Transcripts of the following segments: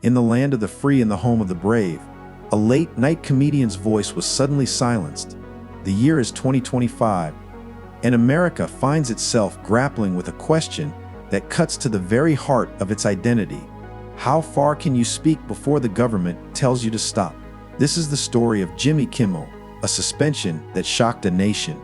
In the land of the free and the home of the brave, a late-night comedian's voice was suddenly silenced. The year is 2025, and America finds itself grappling with a question that cuts to the very heart of its identity. How far can you speak before the government tells you to stop? This is the story of Jimmy Kimmel, a suspension that shocked a nation,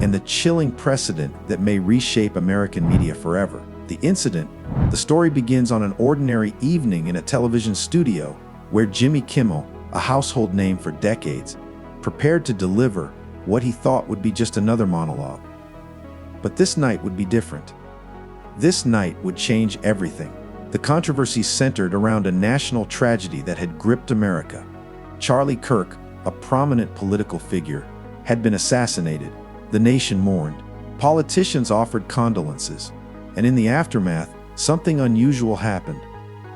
and the chilling precedent that may reshape American media forever. The incident, the story begins on an ordinary evening in a television studio where Jimmy Kimmel, a household name for decades, prepared to deliver what he thought would be just another monologue. But this night would be different. This night would change everything. The controversy centered around a national tragedy that had gripped America. Charlie Kirk, a prominent political figure, had been assassinated. The nation mourned. Politicians offered condolences. And in the aftermath, something unusual happened.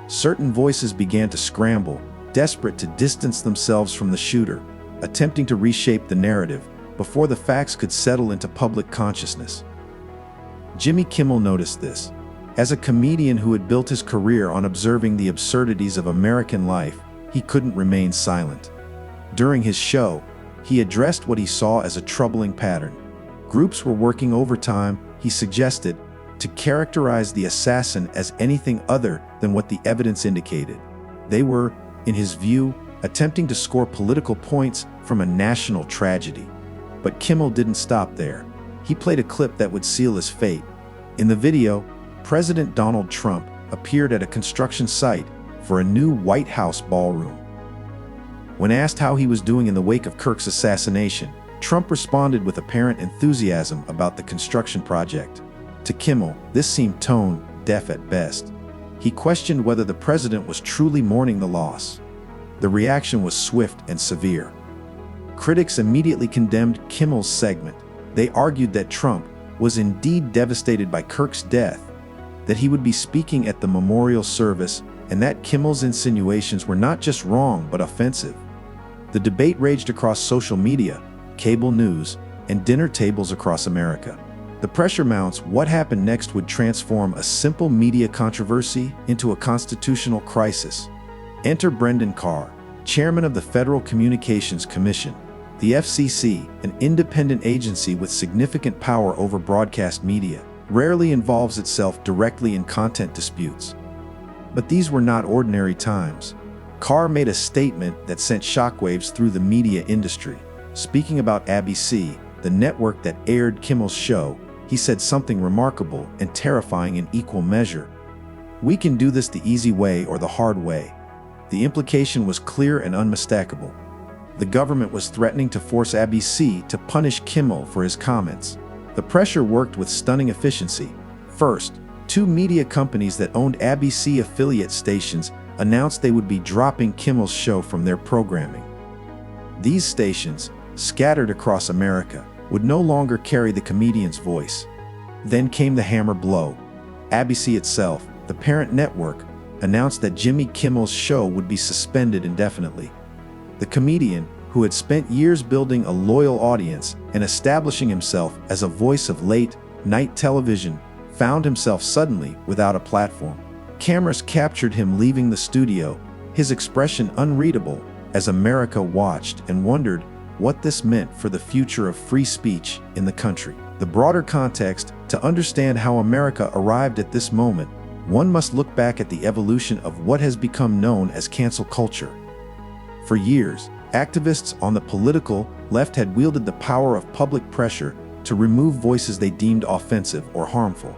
Certain voices began to scramble, desperate to distance themselves from the shooter, attempting to reshape the narrative before the facts could settle into public consciousness. Jimmy Kimmel noticed this. As a comedian who had built his career on observing the absurdities of American life, he couldn't remain silent. During his show, he addressed what he saw as a troubling pattern. Groups were working overtime, he suggested, to characterize the assassin as anything other than what the evidence indicated. They were, in his view, attempting to score political points from a national tragedy. But Kimmel didn't stop there. He played a clip that would seal his fate. In the video, President Donald Trump appeared at a construction site for a new White House ballroom. When asked how he was doing in the wake of Kirk's assassination, Trump responded with apparent enthusiasm about the construction project. To Kimmel, this seemed tone-deaf at best. He questioned whether the president was truly mourning the loss. The reaction was swift and severe. Critics immediately condemned Kimmel's segment. They argued that Trump was indeed devastated by Kirk's death, that he would be speaking at the memorial service, and that Kimmel's insinuations were not just wrong but offensive. The debate raged across social media, cable news, and dinner tables across America. The pressure mounts. What happened next would transform a simple media controversy into a constitutional crisis. Enter Brendan Carr, chairman of the Federal Communications Commission. The FCC, an independent agency with significant power over broadcast media, rarely involves itself directly in content disputes. But these were not ordinary times. Carr made a statement that sent shockwaves through the media industry. Speaking about ABC, the network that aired Kimmel's show, he said something remarkable and terrifying in equal measure. "We can do this the easy way or the hard way." The implication was clear and unmistakable. The government was threatening to force ABC to punish Kimmel for his comments. The pressure worked with stunning efficiency. First, two media companies that owned ABC affiliate stations announced they would be dropping Kimmel's show from their programming. These stations, scattered across America, would no longer carry the comedian's voice. Then came the hammer blow. ABC itself, the parent network, announced that Jimmy Kimmel's show would be suspended indefinitely. The comedian, who had spent years building a loyal audience and establishing himself as a voice of late-night television, found himself suddenly without a platform. Cameras captured him leaving the studio, his expression unreadable, as America watched and wondered what this meant for the future of free speech in the country. The broader context, to understand how America arrived at this moment, one must look back at the evolution of what has become known as cancel culture. For years, activists on the political left had wielded the power of public pressure to remove voices they deemed offensive or harmful.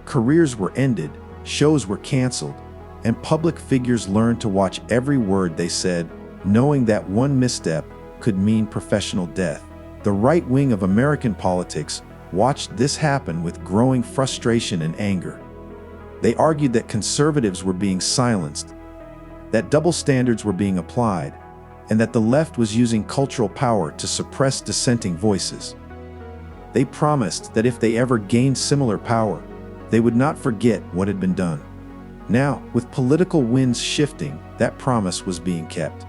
Careers were ended, shows were canceled, and public figures learned to watch every word they said, knowing that one misstep could mean professional death. The right wing of American politics watched this happen with growing frustration and anger. They argued that conservatives were being silenced, that double standards were being applied, and that the left was using cultural power to suppress dissenting voices. They promised that if they ever gained similar power, they would not forget what had been done. Now, with political winds shifting, that promise was being kept.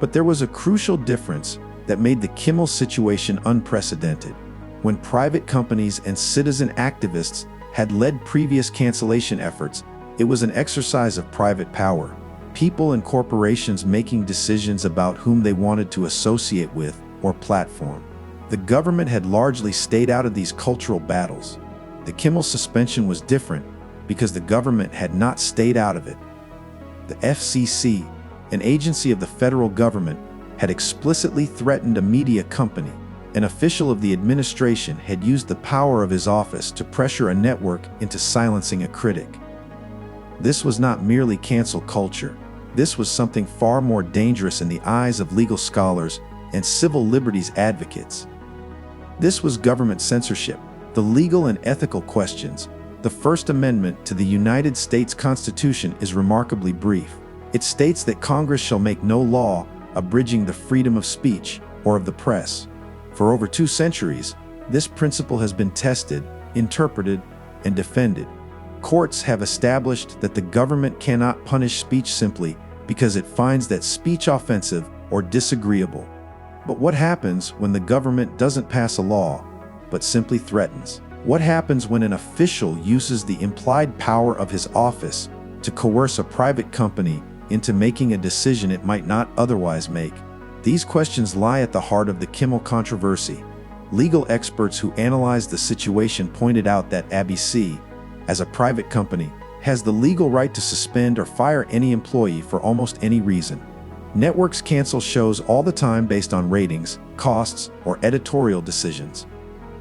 But there was a crucial difference that made the Kimmel situation unprecedented. When private companies and citizen activists had led previous cancellation efforts, it was an exercise of private power. people and corporations making decisions about whom they wanted to associate with or platform. The government had largely stayed out of these cultural battles. The Kimmel suspension was different because the government had not stayed out of it. The FCC, an agency of the federal government, had explicitly threatened a media company. An official of the administration had used the power of his office to pressure a network into silencing a critic. This was not merely cancel culture. This was something far more dangerous in the eyes of legal scholars and civil liberties advocates. This was government censorship. The legal and ethical questions. The First Amendment to the United States Constitution is remarkably brief. It states that Congress shall make no law abridging the freedom of speech or of the press. For over 2 centuries, this principle has been tested, interpreted, and defended. Courts have established that the government cannot punish speech simply because it finds that speech offensive or disagreeable. But what happens when the government doesn't pass a law, but simply threatens? What happens when an official uses the implied power of his office to coerce a private company into making a decision it might not otherwise make? These questions lie at the heart of the Kimmel controversy. Legal experts who analyzed the situation pointed out that ABC, as a private company, has the legal right to suspend or fire any employee for almost any reason. Networks cancel shows all the time based on ratings, costs, or editorial decisions.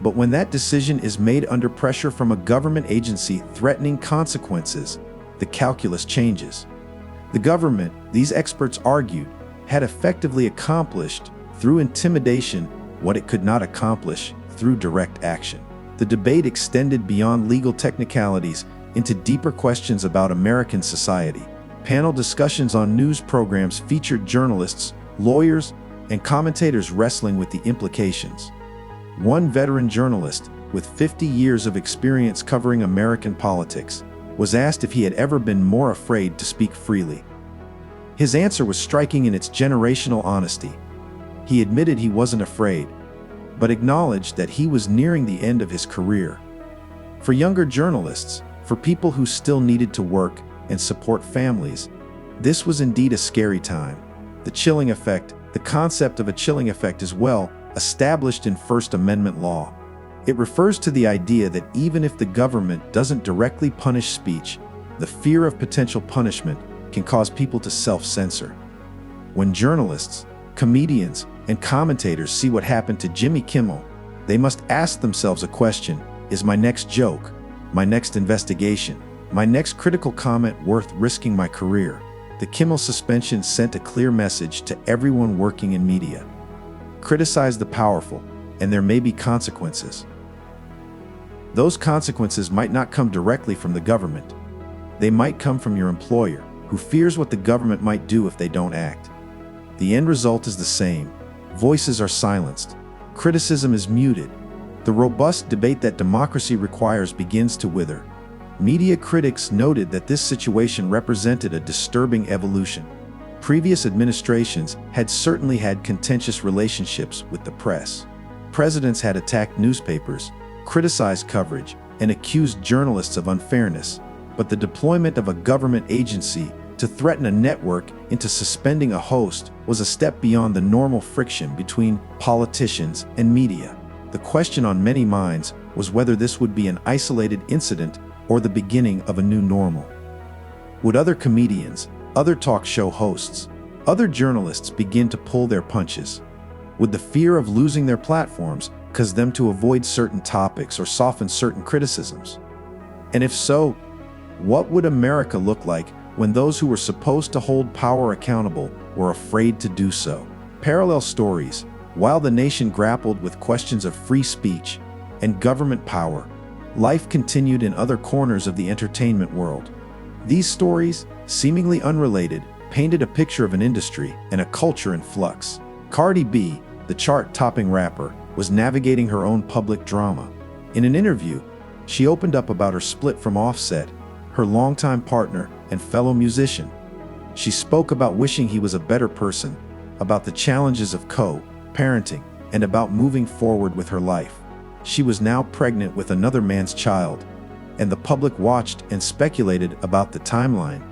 But when that decision is made under pressure from a government agency threatening consequences, the calculus changes. The government, these experts argued, had effectively accomplished, through intimidation, what it could not accomplish through direct action. The debate extended beyond legal technicalities into deeper questions about American society. Panel discussions on news programs featured journalists, lawyers, and commentators wrestling with the implications. One veteran journalist, with 50 years of experience covering American politics, was asked if he had ever been more afraid to speak freely. His answer was striking in its generational honesty. He admitted he wasn't afraid, but acknowledged that he was nearing the end of his career. For younger journalists, for people who still needed to work and support families, this was indeed a scary time. The chilling effect, the concept of a chilling effect is well established in First Amendment law. It refers to the idea that even if the government doesn't directly punish speech, the fear of potential punishment can cause people to self-censor. When journalists, comedians, and commentators see what happened to Jimmy Kimmel, they must ask themselves a question: is my next joke, my next investigation, my next critical comment worth risking my career? The Kimmel suspension sent a clear message to everyone working in media. Criticize the powerful, and there may be consequences. Those consequences might not come directly from the government. They might come from your employer, who fears what the government might do if they don't act. The end result is the same. Voices are silenced. Criticism is muted. The robust debate that democracy requires begins to wither. Media critics noted that this situation represented a disturbing evolution. Previous administrations had certainly had contentious relationships with the press. Presidents had attacked newspapers, criticized coverage, and accused journalists of unfairness. But the deployment of a government agency to threaten a network into suspending a host was a step beyond the normal friction between politicians and media. The question on many minds was whether this would be an isolated incident or the beginning of a new normal. Would other comedians, other talk show hosts, other journalists begin to pull their punches? Would the fear of losing their platforms cause them to avoid certain topics or soften certain criticisms? And if so, what would America look like when those who were supposed to hold power accountable were afraid to do so? Parallel stories. While the nation grappled with questions of free speech and government power, life continued in other corners of the entertainment world. These stories, seemingly unrelated, painted a picture of an industry and a culture in flux. Cardi B, the chart-topping rapper, was navigating her own public drama. In an interview, she opened up about her split from Offset, her longtime partner and fellow musician. She spoke about wishing he was a better person, about the challenges of co-parenting, and about moving forward with her life. She was now pregnant with another man's child, and the public watched and speculated about the timeline.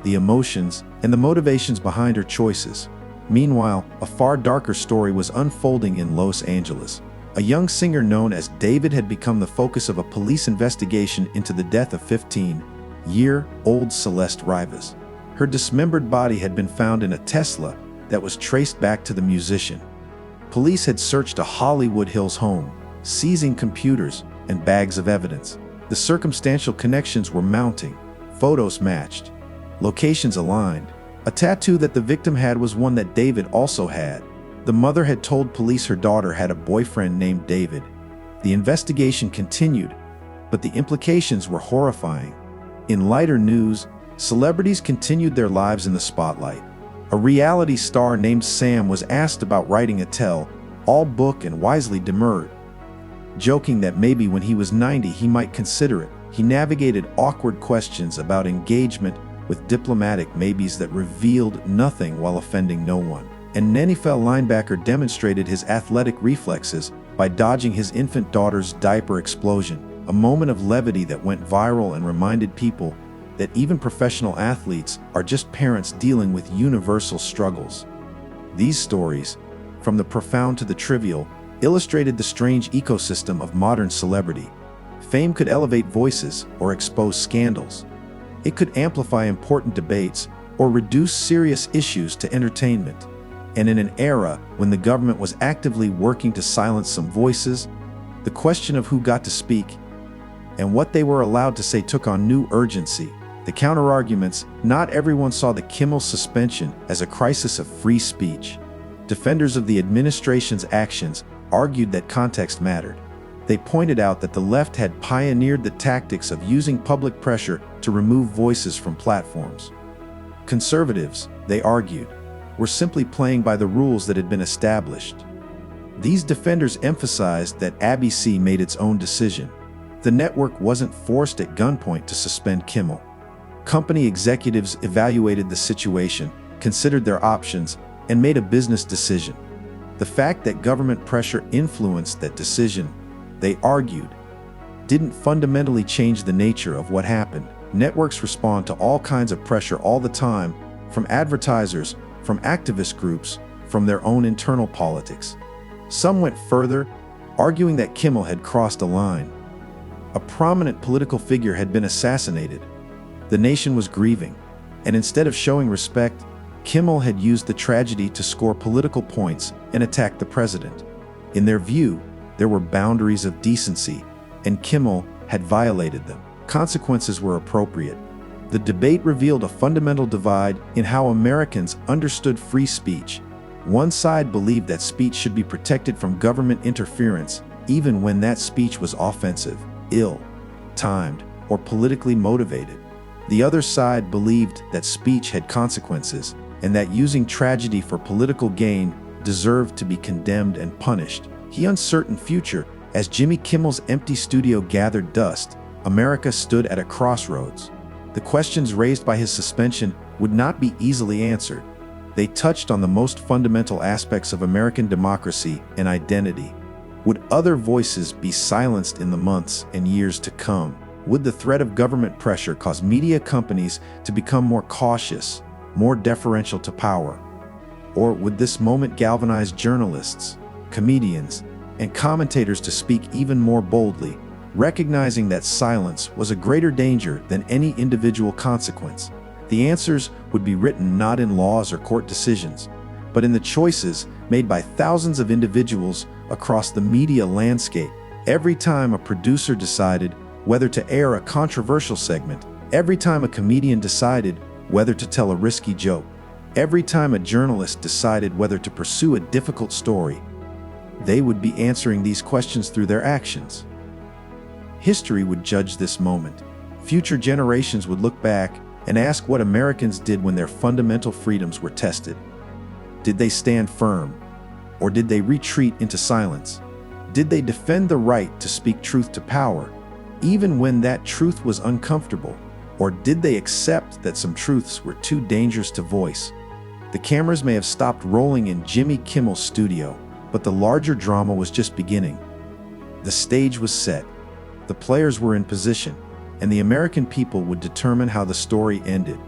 the emotions, and the motivations behind her choices. Meanwhile, a far darker story was unfolding in Los Angeles. A young singer known as David had become the focus of a police investigation into the death of 15-year-old Celeste Rivas. Her dismembered body had been found in a Tesla that was traced back to the musician. Police had searched a Hollywood Hills home, seizing computers and bags of evidence. The circumstantial connections were mounting, photos matched, locations aligned. A tattoo that the victim had was one that David also had. The mother had told police her daughter had a boyfriend named David. The investigation continued, but the implications were horrifying. In lighter news, celebrities continued their lives in the spotlight. A reality star named Sam was asked about writing a tell-all book and wisely demurred, joking that maybe when he was 90 he might consider it. He navigated awkward questions about engagement with diplomatic maybes that revealed nothing while offending no one. And NFL linebacker demonstrated his athletic reflexes by dodging his infant daughter's diaper explosion, a moment of levity that went viral and reminded people that even professional athletes are just parents dealing with universal struggles. These stories, from the profound to the trivial, illustrated the strange ecosystem of modern celebrity. Fame could elevate voices or expose scandals. It could amplify important debates or reduce serious issues to entertainment. And in an era when the government was actively working to silence some voices, the question of who got to speak and what they were allowed to say took on new urgency. The counterarguments: not everyone saw the Kimmel suspension as a crisis of free speech. Defenders of the administration's actions argued that context mattered. They pointed out that the left had pioneered the tactics of using public pressure to remove voices from platforms. Conservatives, they argued, were simply playing by the rules that had been established. These defenders emphasized that ABC made its own decision. The network wasn't forced at gunpoint to suspend Kimmel. Company executives evaluated the situation, considered their options, and made a business decision. The fact that government pressure influenced that decision, they argued, didn't fundamentally change the nature of what happened. Networks respond to all kinds of pressure all the time, from advertisers, from activist groups, from their own internal politics. Some went further, arguing that Kimmel had crossed a line. A prominent political figure had been assassinated. The nation was grieving, and instead of showing respect, Kimmel had used the tragedy to score political points and attack the president. In their view, there were boundaries of decency, and Kimmel had violated them. Consequences were appropriate. The debate revealed a fundamental divide in how Americans understood free speech. One side believed that speech should be protected from government interference, even when that speech was offensive, ill-timed, or politically motivated. The other side believed that speech had consequences, and that using tragedy for political gain deserved to be condemned and punished. The uncertain future. As Jimmy Kimmel's empty studio gathered dust, America stood at a crossroads. The questions raised by his suspension would not be easily answered. They touched on the most fundamental aspects of American democracy and identity. Would other voices be silenced in the months and years to come? Would the threat of government pressure cause media companies to become more cautious, more deferential to power? Or would this moment galvanize journalists, comedians, and commentators to speak even more boldly, recognizing that silence was a greater danger than any individual consequence? The answers would be written not in laws or court decisions, but in the choices made by thousands of individuals across the media landscape. Every time a producer decided whether to air a controversial segment, every time a comedian decided whether to tell a risky joke, every time a journalist decided whether to pursue a difficult story, they would be answering these questions through their actions. History would judge this moment. Future generations would look back and ask what Americans did when their fundamental freedoms were tested. Did they stand firm, or did they retreat into silence? Did they defend the right to speak truth to power, even when that truth was uncomfortable? Or did they accept that some truths were too dangerous to voice? The cameras may have stopped rolling in Jimmy Kimmel's studio, but the larger drama was just beginning. The stage was set, the players were in position, and the American people would determine how the story ended.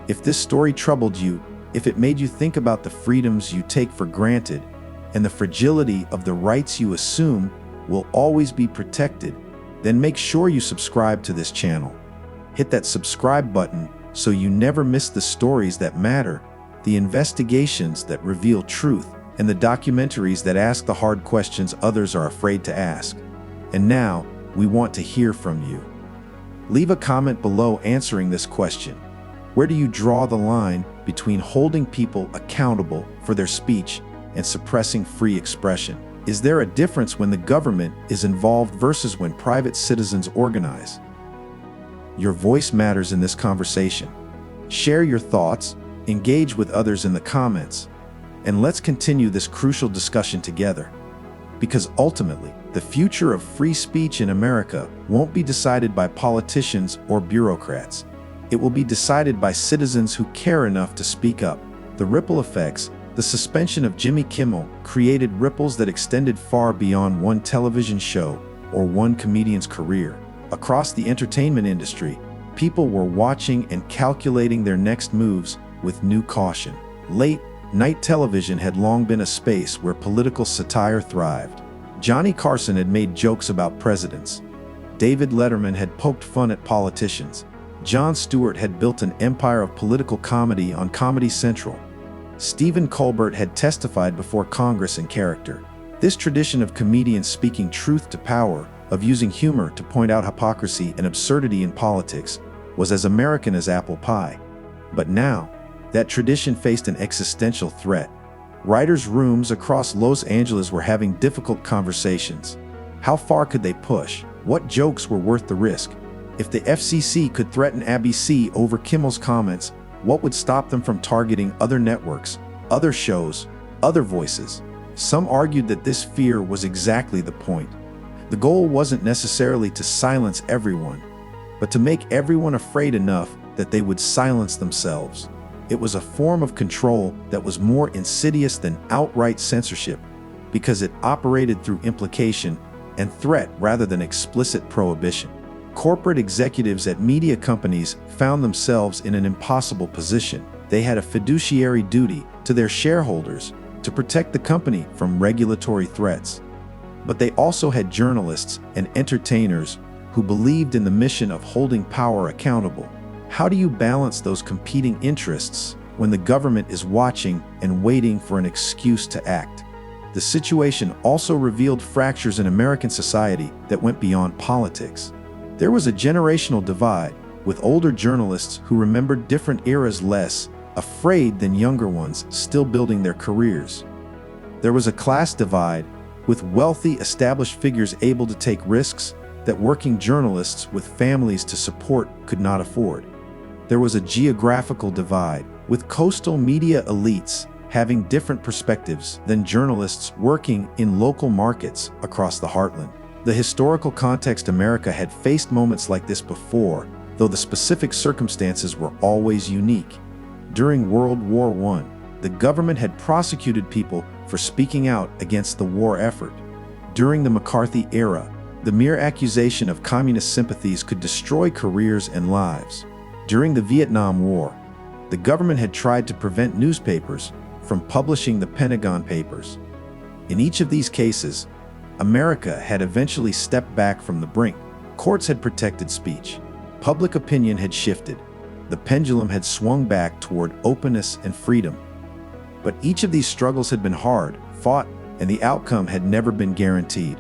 If this story troubled you, if it made you think about the freedoms you take for granted and the fragility of the rights you assume will always be protected, then make sure you subscribe to this channel. Hit that subscribe button so you never miss the stories that matter, the investigations that reveal truth, and the documentaries that ask the hard questions others are afraid to ask. And now, we want to hear from you. Leave a comment below answering this question. Where do you draw the line between holding people accountable for their speech and suppressing free expression? Is there a difference when the government is involved versus when private citizens organize? Your voice matters in this conversation. Share your thoughts, engage with others in the comments, and let's continue this crucial discussion together. Because ultimately, the future of free speech in America won't be decided by politicians or bureaucrats. It will be decided by citizens who care enough to speak up. The ripple effects, the suspension of Jimmy Kimmel, created ripples that extended far beyond one television show or one comedian's career. Across the entertainment industry, people were watching and calculating their next moves with new caution. Late-night television had long been a space where political satire thrived. Johnny Carson had made jokes about presidents. David Letterman had poked fun at politicians. Jon Stewart had built an empire of political comedy on Comedy Central. Stephen Colbert had testified before Congress in character. This tradition of comedians speaking truth to power, of using humor to point out hypocrisy and absurdity in politics, was as American as apple pie. But now, that tradition faced an existential threat. Writers' rooms across Los Angeles were having difficult conversations. How far could they push? What jokes were worth the risk? If the FCC could threaten ABC over Kimmel's comments, what would stop them from targeting other networks, other shows, other voices? Some argued that this fear was exactly the point. The goal wasn't necessarily to silence everyone, but to make everyone afraid enough that they would silence themselves. It was a form of control that was more insidious than outright censorship because it operated through implication and threat rather than explicit prohibition. Corporate executives at media companies found themselves in an impossible position. They had a fiduciary duty to their shareholders to protect the company from regulatory threats. But they also had journalists and entertainers who believed in the mission of holding power accountable. How do you balance those competing interests when the government is watching and waiting for an excuse to act? The situation also revealed fractures in American society that went beyond politics. There was a generational divide, with older journalists who remembered different eras less afraid than younger ones still building their careers. There was a class divide, with wealthy, established figures able to take risks that working journalists with families to support could not afford. There was a geographical divide, with coastal media elites having different perspectives than journalists working in local markets across the heartland. The historical context: America had faced moments like this before, though the specific circumstances were always unique. During World War I, the government had prosecuted people for speaking out against the war effort. During the McCarthy era, the mere accusation of communist sympathies could destroy careers and lives. During the Vietnam War, the government had tried to prevent newspapers from publishing the Pentagon Papers. In each of these cases, America had eventually stepped back from the brink. Courts had protected speech. Public opinion had shifted. The pendulum had swung back toward openness and freedom. But each of these struggles had been hard, fought, and the outcome had never been guaranteed.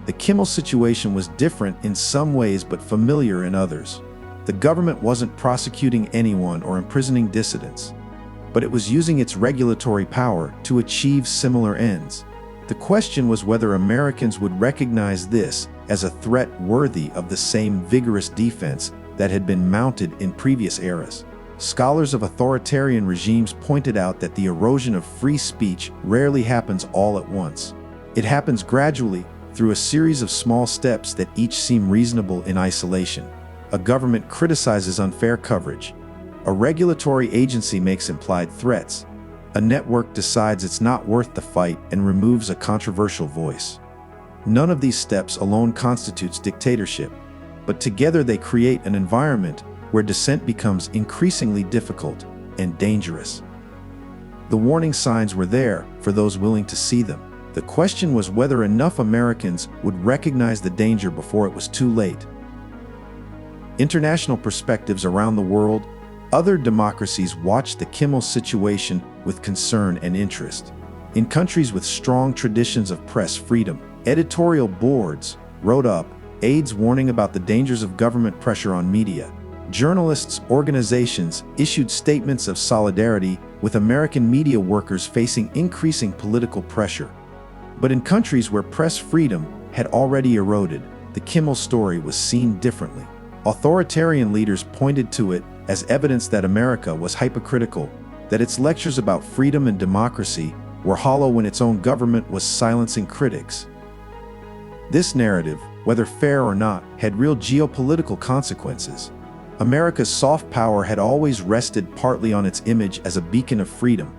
The Kimmel situation was different in some ways but familiar in others. The government wasn't prosecuting anyone or imprisoning dissidents, but it was using its regulatory power to achieve similar ends. The question was whether Americans would recognize this as a threat worthy of the same vigorous defense that had been mounted in previous eras. Scholars of authoritarian regimes pointed out that the erosion of free speech rarely happens all at once. It happens gradually through a series of small steps that each seem reasonable in isolation. A government criticizes unfair coverage. A regulatory agency makes implied threats. A network decides it's not worth the fight and removes a controversial voice. None of these steps alone constitutes dictatorship, but together they create an environment where dissent becomes increasingly difficult and dangerous. The warning signs were there for those willing to see them. The question was whether enough Americans would recognize the danger before it was too late. International perspectives around the world, other democracies watched the Kimmel situation with concern and interest. In countries with strong traditions of press freedom, editorial boards wrote up aides warning about the dangers of government pressure on media. Journalists' organizations issued statements of solidarity with American media workers facing increasing political pressure. But in countries where press freedom had already eroded, the Kimmel story was seen differently. Authoritarian leaders pointed to it as evidence that America was hypocritical, that its lectures about freedom and democracy were hollow when its own government was silencing critics. This narrative, whether fair or not, had real geopolitical consequences. America's soft power had always rested partly on its image as a beacon of freedom.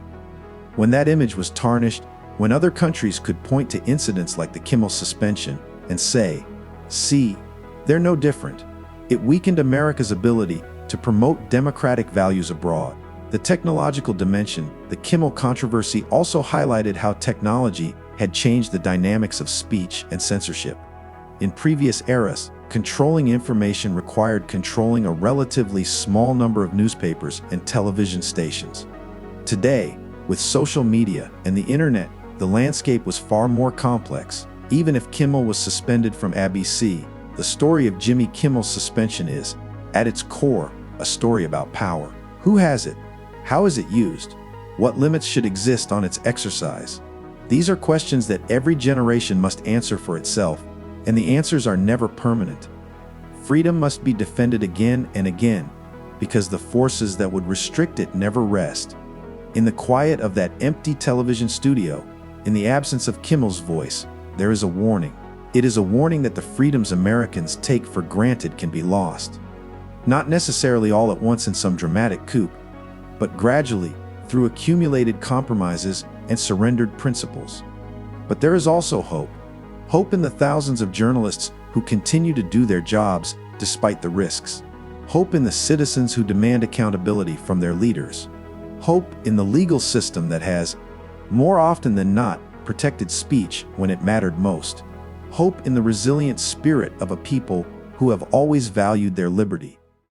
When that image was tarnished, when other countries could point to incidents like the Kimmel suspension and say, "See, they're no different," it weakened America's ability to promote democratic values abroad. The technological dimension, the Kimmel controversy also highlighted how technology had changed the dynamics of speech and censorship. In previous eras, controlling information required controlling a relatively small number of newspapers and television stations. Today, with social media and the internet, the landscape was far more complex. Even if Kimmel was suspended from ABC, the story of Jimmy Kimmel's suspension is, at its core, a story about power. Who has it? How is it used? What limits should exist on its exercise? These are questions that every generation must answer for itself, and the answers are never permanent. Freedom must be defended again and again, because the forces that would restrict it never rest. In the quiet of that empty television studio, in the absence of Kimmel's voice, there is a warning. It is a warning that the freedoms Americans take for granted can be lost. Not necessarily all at once in some dramatic coup, but gradually, through accumulated compromises and surrendered principles. But there is also hope. Hope in the thousands of journalists who continue to do their jobs despite the risks. Hope in the citizens who demand accountability from their leaders. Hope in the legal system that has, more often than not, protected speech when it mattered most. Hope in the resilient spirit of a people who have always valued their liberty.